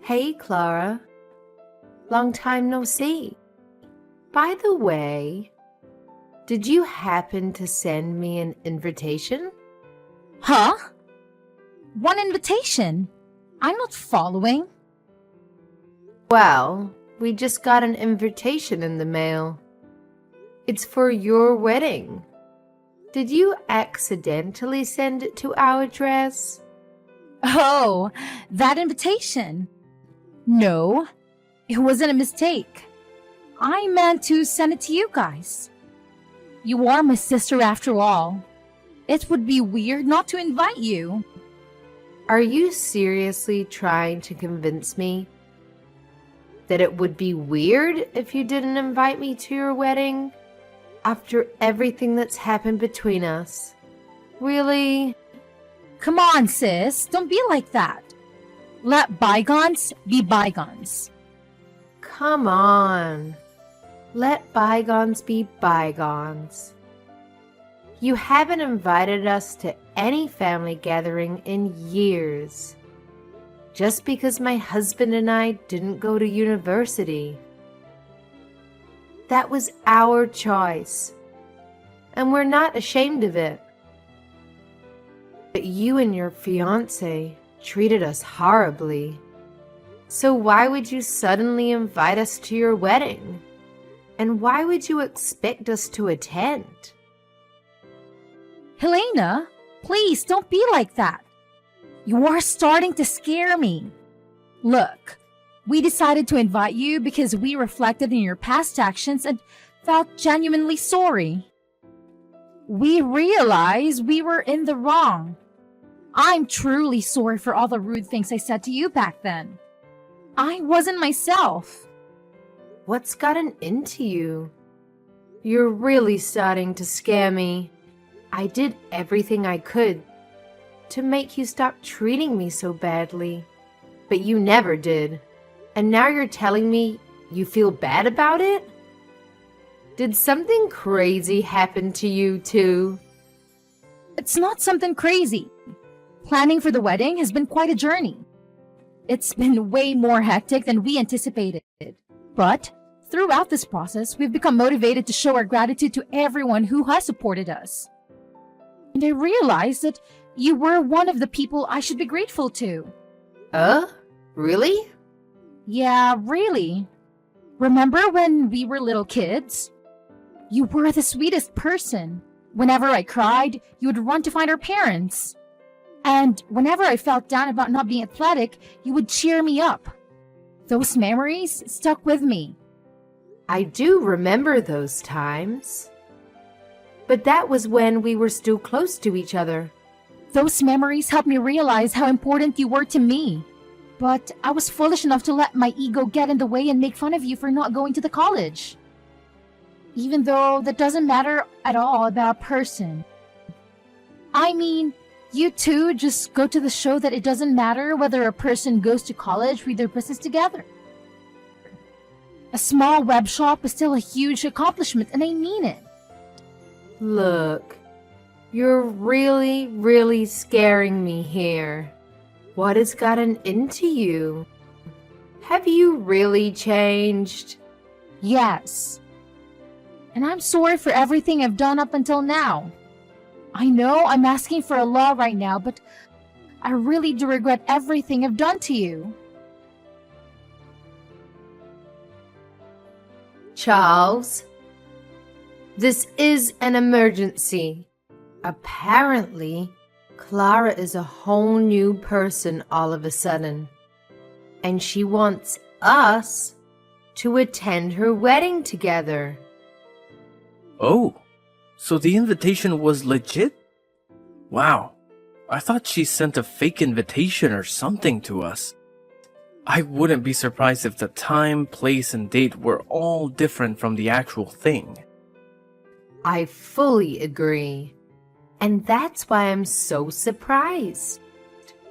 Hey, Clara. Long time no see. By the way, did you happen to send me an invitation? Huh? One invitation? I'm not following. Well, we just got an invitation in the mail. It's for your wedding. Did you accidentally send it to our address? Oh, that invitation. No, it wasn't a mistake. I meant to send it to you guys. You are my sister after all. It would be weird not to invite you. Are you seriously trying to convince me that it would be weird if you didn't invite me to your wedding? After everything that's happened between us? Really? Come on, sis, don't be like that. Let bygones be bygones. Come on. Let bygones be bygones. You haven't invited us to any family gathering in years. Just because my husband and I didn't go to university. That was our choice, and we're not ashamed of it. But you and your fiancé treated us horribly. So why would you suddenly invite us to your wedding? And why would you expect us to attend? Helena, please don't be like that. You are starting to scare me. Look, we decided to invite you because we reflected in your past actions and felt genuinely sorry. We realized we were in the wrong. I'm truly sorry for all the rude things I said to you back then. I wasn't myself. What's gotten into you? You're really starting to scare me. I did everything I could to make you stop treating me so badly, but you never did. And now you're telling me you feel bad about it? Did something crazy happen to you too? It's not something crazy. Planning for the wedding has been quite a journey. It's been way more hectic than we anticipated. But throughout this process, we've become motivated to show our gratitude to everyone who has supported us. And I realized that you were one of the people I should be grateful to. Really? Yeah, really. Remember when we were little kids? You were the sweetest person. Whenever I cried, you would run to find our parents. And whenever I felt down about not being athletic, you would cheer me up. Those memories stuck with me. I do remember those times. But that was when we were still close to each other. Those memories helped me realize how important you were to me. But I was foolish enough to let my ego get in the way and make fun of you for not going to the college. Even though that doesn't matter at all about a person. I mean, you two just go to the show that it doesn't matter whether a person goes to college with their business together. A small web shop is still a huge accomplishment, and I mean it. Look, you're really scaring me here. What has gotten into you? Have you really changed? Yes. And I'm sorry for everything I've done up until now. I know I'm asking for a law right now, but I really do regret everything I've done to you. Charles, this is an emergency. Apparently, Clara is a whole new person all of a sudden, and she wants us to attend her wedding together. Oh, so the invitation was legit? Wow, I thought she sent a fake invitation or something to us. I wouldn't be surprised if the time, place, and date were all different from the actual thing. I fully agree. And that's why I'm so surprised.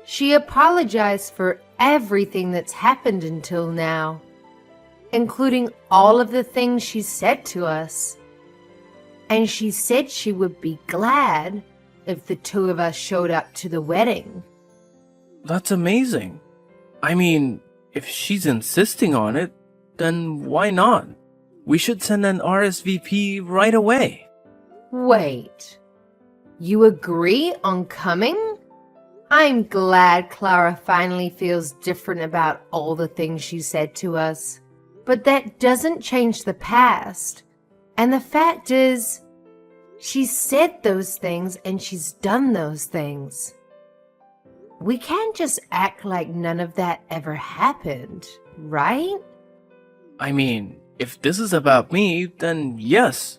She apologized for everything that's happened until now, including all of the things she said to us. And she said she would be glad if the two of us showed up to the wedding. That's amazing. I mean, If she's insisting on it, then why not? We should send an RSVP right away. Wait, you agree on coming? I'm glad Clara finally feels different about all the things she said to us. But that doesn't change the past. And the fact is, she said those things and she's done those things. We can't just act like none of that ever happened, right? I mean, if this is about me, then yes,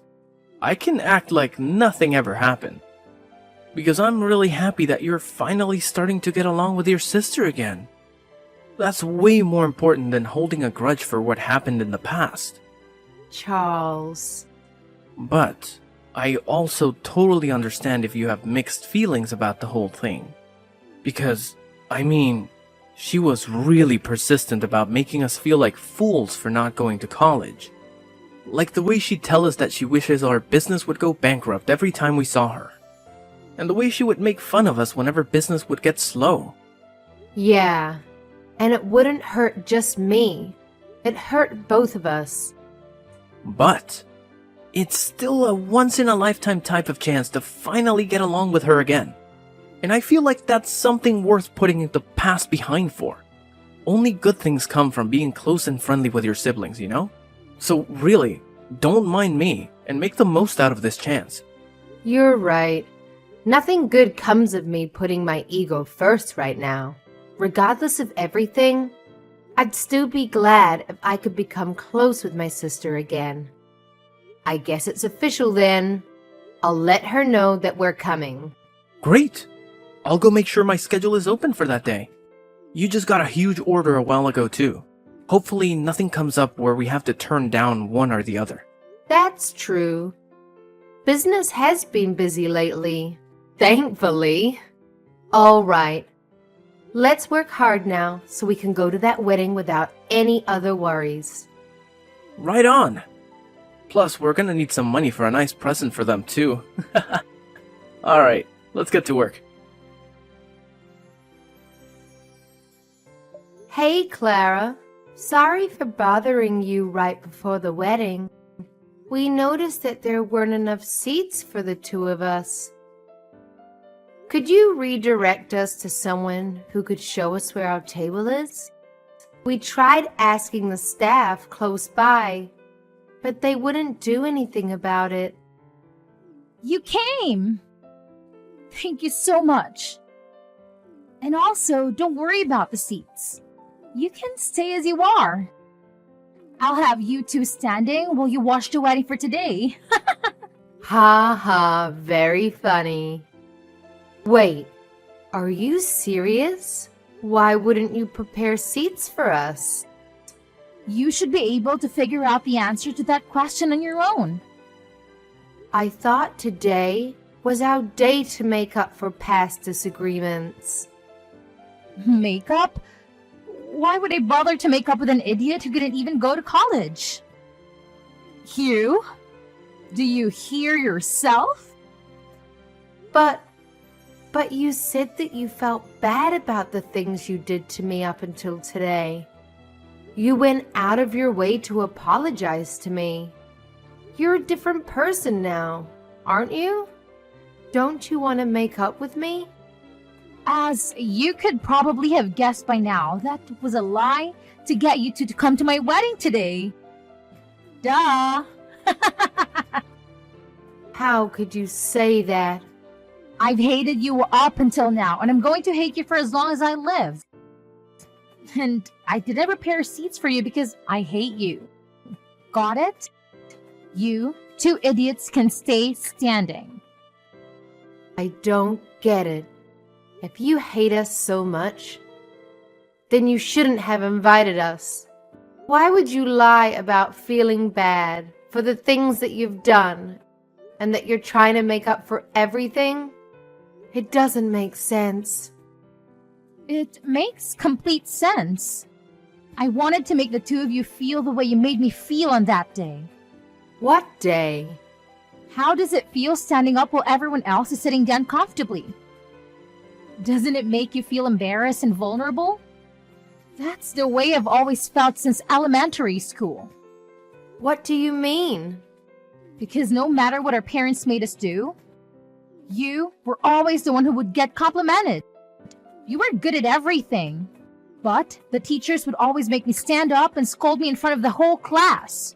I can act like nothing ever happened. Because I'm really happy that you're finally starting to get along with your sister again. That's way more important than holding a grudge for what happened in the past. Charles. But I also totally understand if you have mixed feelings about the whole thing. Because, I mean, she was really persistent about making us feel like fools for not going to college. Like the way she'd tell us that she wishes our business would go bankrupt every time we saw her. And the way she would make fun of us whenever business would get slow. Yeah, and it wouldn't hurt just me. It hurt both of us. But it's still a once-in-a-lifetime type of chance to finally get along with her again. And I feel like that's something worth putting the past behind for. Only good things come from being close and friendly with your siblings, you know? So really, don't mind me and make the most out of this chance. You're right. Nothing good comes of me putting my ego first right now. Regardless of everything, I'd still be glad if I could become close with my sister again. I guess it's official then. I'll let her know that we're coming. Great! I'll go make sure my schedule is open for that day. You just got a huge order a while ago too. Hopefully nothing comes up where we have to turn down one or the other. That's true. Business has been busy lately. Thankfully. All right. Let's work hard now so we can go to that wedding without any other worries. Right on! Plus, we're gonna need some money for a nice present for them too. Alright, let's get to work. Hey, Clara. Sorry for bothering you right before the wedding. We noticed that there weren't enough seats for the two of us. Could you redirect us to someone who could show us where our table is? We tried asking the staff close by, but they wouldn't do anything about it. You came! Thank you so much. And also, don't worry about the seats. You can stay as you are. I'll have you two standing while you watch the wedding for today. Ha ha, very funny. Wait, are you serious? Why wouldn't you prepare seats for us? You should be able to figure out the answer to that question on your own. I thought today was our day to make up for past disagreements. Makeup? Why would I bother to make up with an idiot who couldn't even go to college? Hugh? Do you hear yourself? But you said that you felt bad about the things you did to me up until today. You went out of your way to apologize to me. You're a different person now, aren't you? Don't you want to make up with me? As you could probably have guessed by now, that was a lie to get you two to come to my wedding today. Duh! How could you say that? I've hated you up until now, and I'm going to hate you for as long as I live. And I didn't prepare seats for you because I hate you. Got it? You two idiots can stay standing. I don't get it. If you hate us so much, then you shouldn't have invited us. Why would you lie about feeling bad for the things that you've done and that you're trying to make up for everything? It doesn't make sense. It makes complete sense. I wanted to make the two of you feel the way you made me feel on that day. What day? How does it feel standing up while everyone else is sitting down comfortably? Doesn't it make you feel embarrassed and vulnerable? That's the way I've always felt since elementary school. What do you mean? Because no matter what our parents made us do, you were always the one who would get complimented. You were good at everything. But the teachers would always make me stand up and scold me in front of the whole class.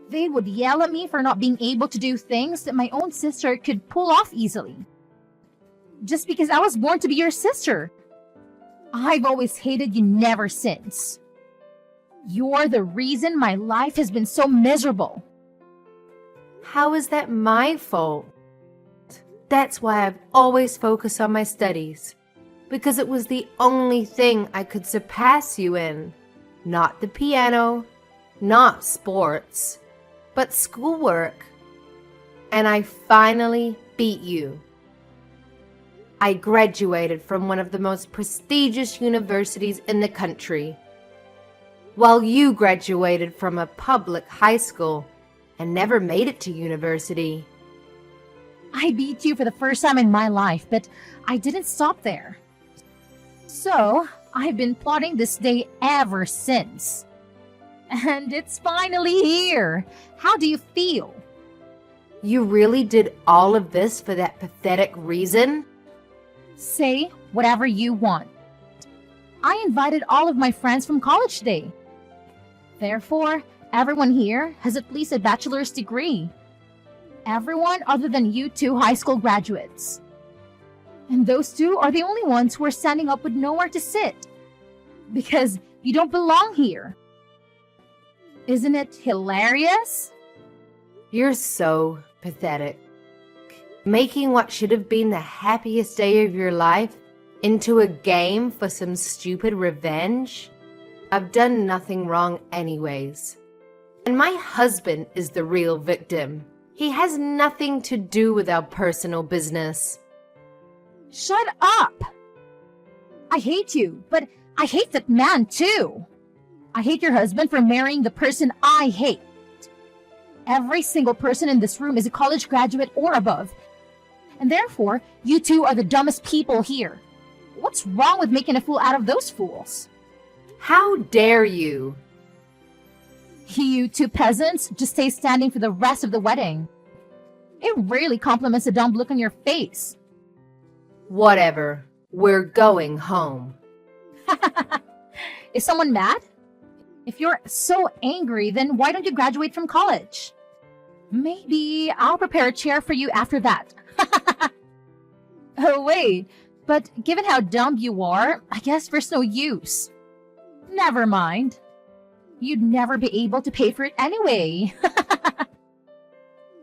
They would yell at me for not being able to do things that my own sister could pull off easily. Just because I was born to be your sister. I've always hated you never since. You're the reason my life has been so miserable. How is that my fault? That's why I've always focused on my studies. Because it was the only thing I could surpass you in. Not the piano, not sports, but schoolwork. And I finally beat you. I graduated from one of the most prestigious universities in the country, while you graduated from a public high school and never made it to university. I beat you for the first time in my life, but I didn't stop there. So, I've been plotting this day ever since. And it's finally here. How do you feel? You really did all of this for that pathetic reason? Say whatever you want. I invited all of my friends from college today. Therefore, everyone here has at least a bachelor's degree. Everyone other than you two high school graduates. And those two are the only ones who are standing up with nowhere to sit. Because you don't belong here. Isn't it hilarious? You're so pathetic. Making what should have been the happiest day of your life into a game for some stupid revenge? I've done nothing wrong anyways. And my husband is the real victim. He has nothing to do with our personal business. Shut up! I hate you, but I hate that man too. I hate your husband for marrying the person I hate. Every single person in this room is a college graduate or above. And therefore, you two are the dumbest people here. What's wrong with making a fool out of those fools? How dare you? You two peasants just stay standing for the rest of the wedding. It really compliments the dumb look on your face. Whatever. We're going home. Is someone mad? If you're so angry, then why don't you graduate from college? Maybe I'll prepare a chair for you after that. Oh, wait. But given how dumb you are, I guess there's no use. Never mind. You'd never be able to pay for it anyway.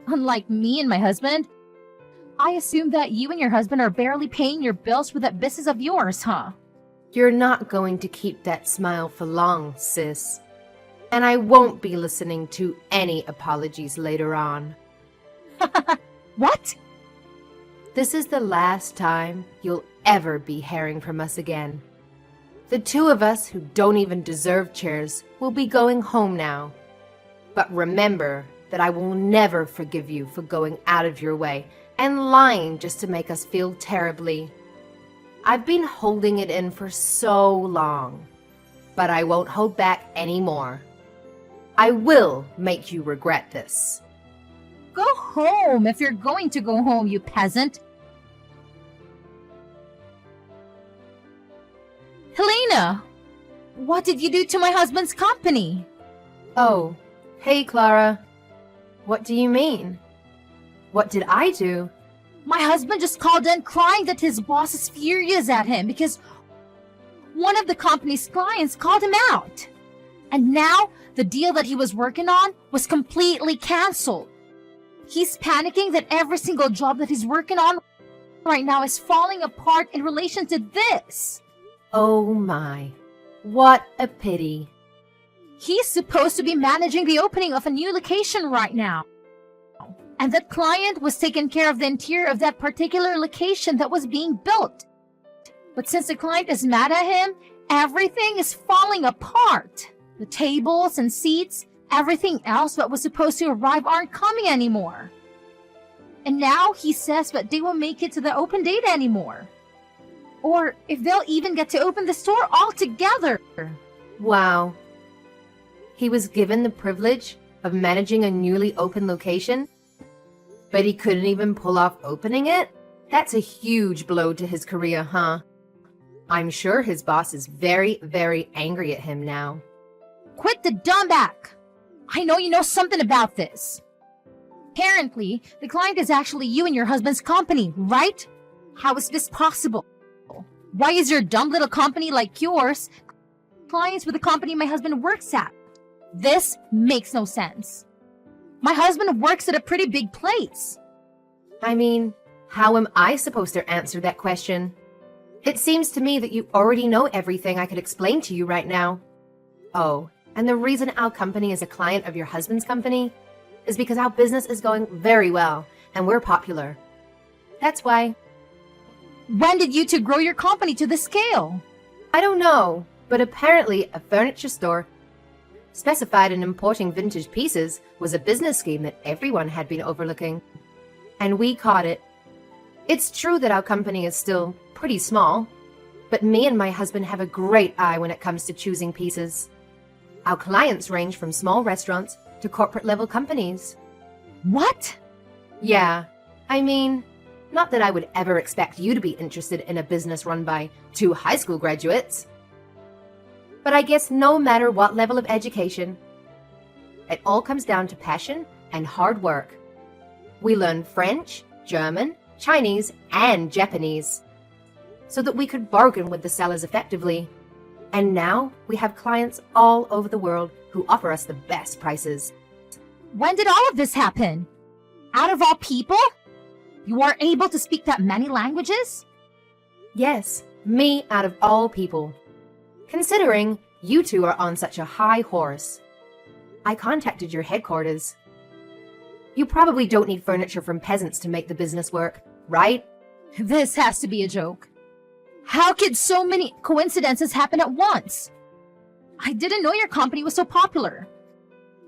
Unlike me and my husband, I assume that you and your husband are barely paying your bills with that business of yours, huh? You're not going to keep that smile for long, sis. And I won't be listening to any apologies later on. What? This is the last time you'll ever be hearing from us again. The two of us who don't even deserve chairs will be going home now. But remember that I will never forgive you for going out of your way and lying just to make us feel terribly. I've been holding it in for so long, but I won't hold back anymore. I will make you regret this. Go home if you're going to go home, you peasant. Helena, what did you do to my husband's company? Oh, hey Clara. What do you mean? What did I do? My husband just called in crying that his boss is furious at him because one of the company's clients called him out. And now the deal that he was working on was completely canceled. He's panicking that every single job that he's working on right now is falling apart in relation to this. Oh my, what a pity. He's supposed to be managing the opening of a new location right now. And that client was taking care of the interior of that particular location that was being built. But since the client is mad at him, everything is falling apart. The tables and seats, everything else that was supposed to arrive aren't coming anymore. And now he says that they won't make it to the open date anymore. or if they'll even get to open the store altogether. Wow. He was given the privilege of managing a newly open location, but he couldn't even pull off opening it? That's a huge blow to his career, huh? I'm sure his boss is very, very angry at him now. Quit the dumb act! I know you know something about this. Apparently, the client is actually you and your husband's company, right? How is this possible? Why is your dumb little company like yours clients with the company my husband works at? This makes no sense. My husband works at a pretty big place. I mean, how am I supposed to answer that question? It seems to me that you already know everything I could explain to you right now. Oh, and the reason our company is a client of your husband's company is because our business is going very well and we're popular. That's why. When did you two grow your company to this scale? I don't know, but apparently a furniture store specified in importing vintage pieces was a business scheme that everyone had been overlooking. And we caught it. It's true that our company is still pretty small, but me and my husband have a great eye when it comes to choosing pieces. Our clients range from small restaurants to corporate-level companies. What? Yeah, I mean, not that I would ever expect you to be interested in a business run by 2 high school graduates. But I guess no matter what level of education, it all comes down to passion and hard work. We learn French, German, Chinese, and Japanese so that we could bargain with the sellers effectively. And now we have clients all over the world who offer us the best prices. When did all of this happen? Out of all people? You are able to speak that many languages? Yes, me out of all people. Considering you two are on such a high horse, I contacted your headquarters. You probably don't need furniture from peasants to make the business work, right? This has to be a joke. How could so many coincidences happen at once? I didn't know your company was so popular.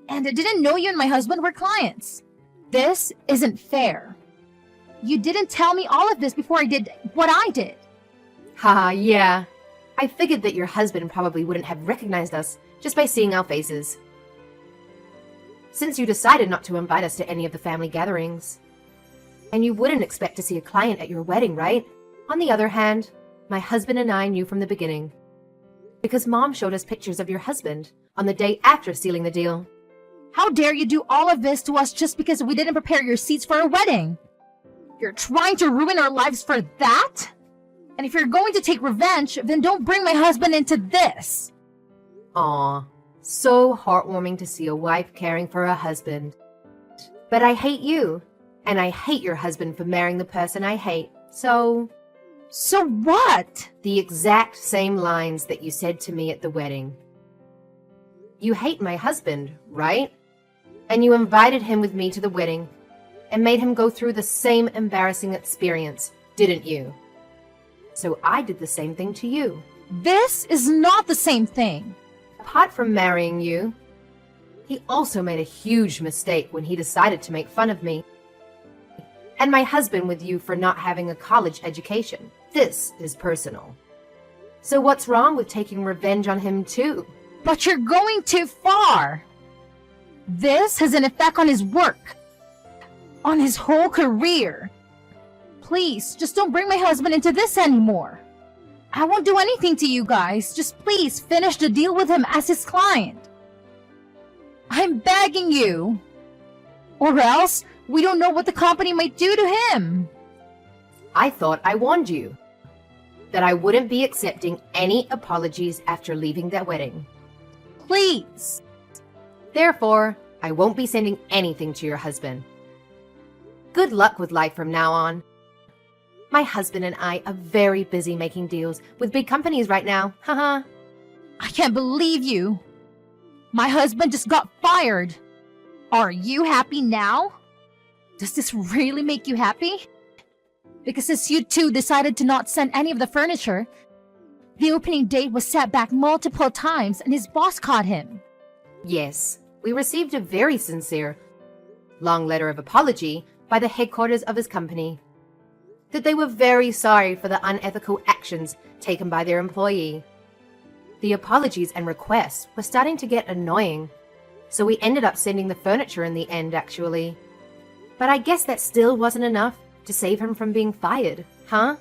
And I didn't know you and my husband were clients. This isn't fair. You didn't tell me all of this before I did what I did. Haha, yeah. I figured that your husband probably wouldn't have recognized us just by seeing our faces, since you decided not to invite us to any of the family gatherings. And you wouldn't expect to see a client at your wedding, right? On the other hand, my husband and I knew from the beginning, because Mom showed us pictures of your husband on the day after sealing the deal. How dare you do all of this to us just because we didn't prepare your seats for a wedding? You're trying to ruin our lives for that? And if you're going to take revenge, then don't bring my husband into this. Aw, so heartwarming to see a wife caring for her husband. But I hate you, and I hate your husband for marrying the person I hate, so... So what? The exact same lines that you said to me at the wedding. You hate my husband, right? And you invited him with me to the wedding and made him go through the same embarrassing experience, didn't you? So I did the same thing to you. This is not the same thing. Apart from marrying you, he also made a huge mistake when he decided to make fun of me and my husband with you for not having a college education. This is personal. So what's wrong with taking revenge on him too? But you're going too far. This has an effect on his work, on his whole career. Please, just don't bring my husband into this anymore. I won't do anything to you guys. Just please finish the deal with him as his client. I'm begging you. Or else, we don't know what the company might do to him. I thought I warned you that I wouldn't be accepting any apologies after leaving that wedding. Please. Therefore, I won't be sending anything to your husband. Good luck with life from now on. My husband and I are very busy making deals with big companies right now. Haha. I can't believe you. My husband just got fired. Are you happy now? Does this really make you happy? Because since you two decided to not send any of the furniture, the opening date was set back multiple times and his boss caught him. Yes, we received a very sincere, long letter of apology by the headquarters of his company. that they were very sorry for the unethical actions taken by their employee. The apologies and requests were starting to get annoying, so we ended up sending the furniture in the end, actually. But I guess that still wasn't enough to save him from being fired, huh?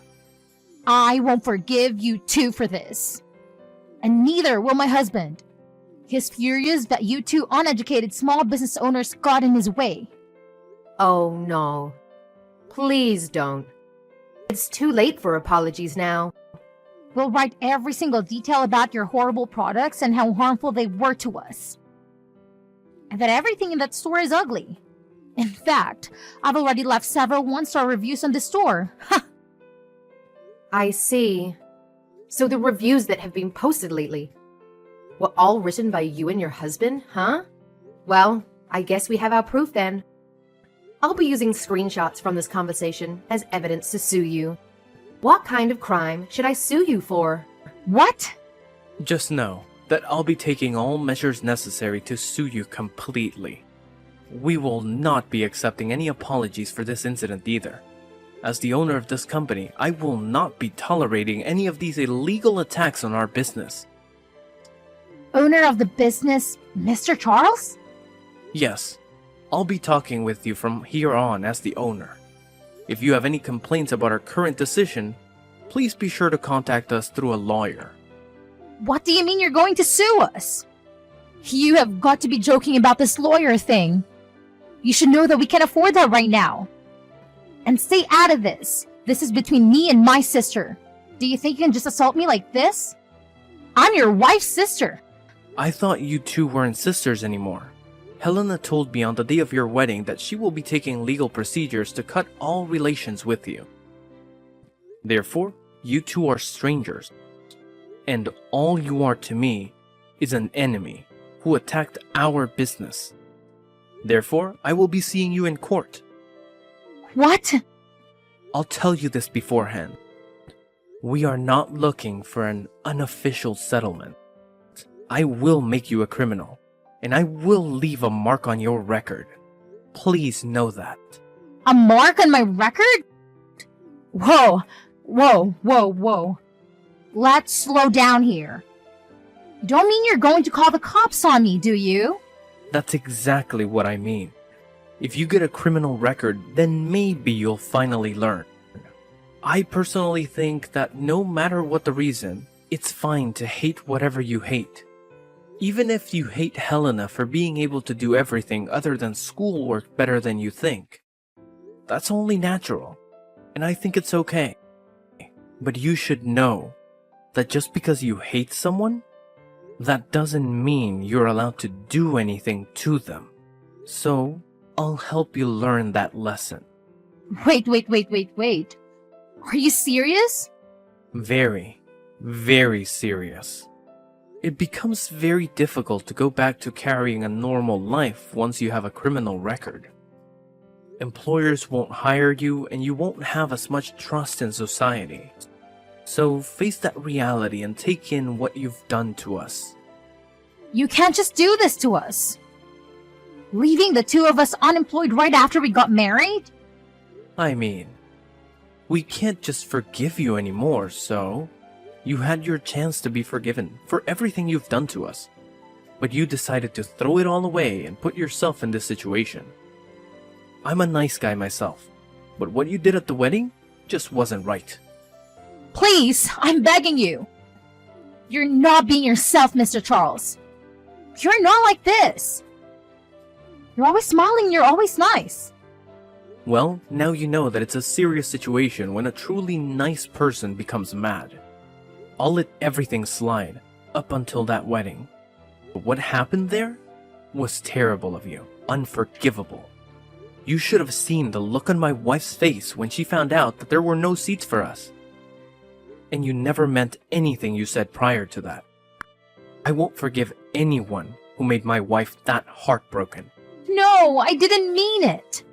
I won't forgive you two for this. And neither will my husband. He's furious that you two uneducated small business owners got in his way. Oh no. Please don't. It's too late for apologies now. We'll write every single detail about your horrible products and how harmful they were to us. And that everything in that store is ugly. In fact, I've already left several one-star reviews on the store. Ha! I see. So the reviews that have been posted lately were all written by you and your husband, huh? Well, I guess we have our proof then. I'll be using screenshots from this conversation as evidence to sue you. What kind of crime should I sue you for? What? Just know that I'll be taking all measures necessary to sue you completely. We will not be accepting any apologies for this incident either. As the owner of this company, I will not be tolerating any of these illegal attacks on our business. Owner of the business, Mr. Charles? Yes, I'll be talking with you from here on as the owner. If you have any complaints about our current decision, please be sure to contact us through a lawyer. What do you mean you're going to sue us? You have got to be joking about this lawyer thing. You should know that we can't afford that right now. And stay out of this. This is between me and my sister. Do you think you can just assault me like this? I'm your wife's sister. I thought you two weren't sisters anymore. Helena told me on the day of your wedding that she will be taking legal procedures to cut all relations with you. Therefore, you two are strangers. And all you are to me is an enemy who attacked our business. Therefore, I will be seeing you in court. What? I'll tell you this beforehand. We are not looking for an unofficial settlement. I will make you a criminal, and I will leave a mark on your record. Please know that. A mark on my record? Whoa, whoa, whoa, whoa. Let's slow down here. You don't mean you're going to call the cops on me, do you? That's exactly what I mean. If you get a criminal record, then maybe you'll finally learn. I personally think that no matter what the reason, it's fine to hate whatever you hate. Even if you hate Helena for being able to do everything other than schoolwork better than you think. That's only natural, and I think it's okay. But you should know that just because you hate someone, that doesn't mean you're allowed to do anything to them. So, I'll help you learn that lesson. Wait. Are you serious? Very, very serious. It becomes very difficult to go back to carrying a normal life once you have a criminal record. Employers won't hire you and you won't have as much trust in society. So face that reality and take in what you've done to us. You can't just do this to us. Leaving the two of us unemployed right after we got married? I mean, we can't just forgive you anymore, so you had your chance to be forgiven for everything you've done to us. But you decided to throw it all away and put yourself in this situation. I'm a nice guy myself, but what you did at the wedding just wasn't right. Please, I'm begging you. You're not being yourself, Mr. Charles. You're not like this. You're always smiling, you're always nice. Well, now you know that it's a serious situation when a truly nice person becomes mad. I'll let everything slide up until that wedding. But what happened there was terrible of you, unforgivable. You should have seen the look on my wife's face when she found out that there were no seats for us. And you never meant anything you said prior to that. I won't forgive anyone who made my wife that heartbroken. No, I didn't mean it.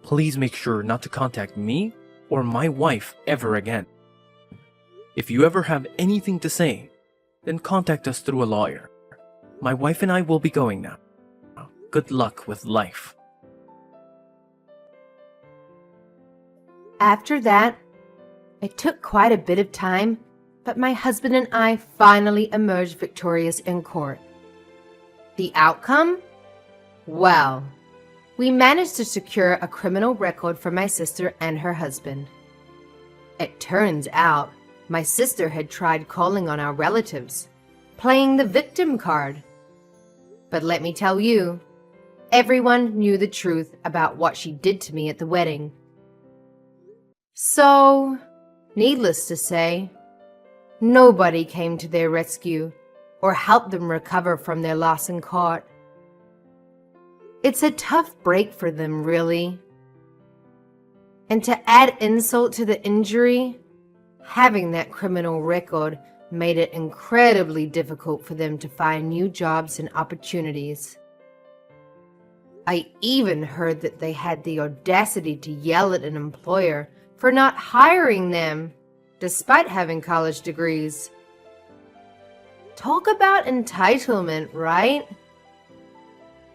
Please make sure not to contact me or my wife ever again. If you ever have anything to say, then contact us through a lawyer. My wife and I will be going now. Good luck with life. After that, It took quite a bit of time, but my husband and I finally emerged victorious in court. The outcome? Well, we managed to secure a criminal record for my sister and her husband. It turns out my sister had tried calling on our relatives, playing the victim card. But let me tell you, everyone knew the truth about what she did to me at the wedding. So, needless to say, nobody came to their rescue or helped them recover from their loss in court. It's a tough break for them, really. And to add insult to the injury, having that criminal record made it incredibly difficult for them to find new jobs and opportunities. I even heard that they had the audacity to yell at an employer for not hiring them, despite having college degrees. Talk about entitlement, right?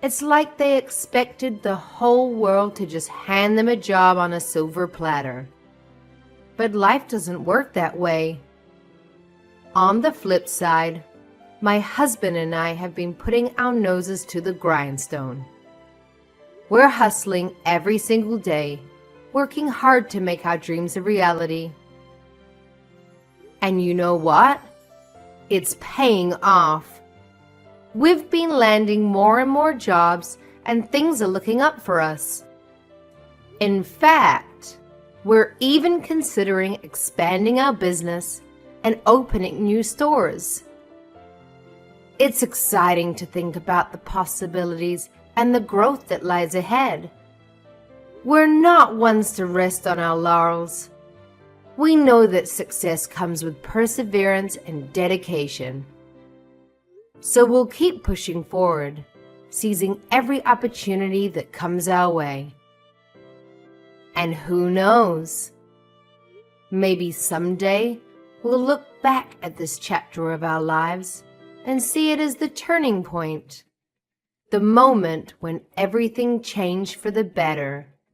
It's like they expected the whole world to just hand them a job on a silver platter. But life doesn't work that way. On the flip side, my husband and I have been putting our noses to the grindstone. We're hustling every single day, working hard to make our dreams a reality. And you know what? It's paying off. We've been landing more and more jobs, and things are looking up for us. In fact, we're even considering expanding our business and opening new stores. It's exciting to think about the possibilities and the growth that lies ahead. We're not ones to rest on our laurels. We know that success comes with perseverance and dedication. So we'll keep pushing forward, seizing every opportunity that comes our way. And who knows? Maybe someday we'll look back at this chapter of our lives and see it as the turning point, the moment when everything changed for the better.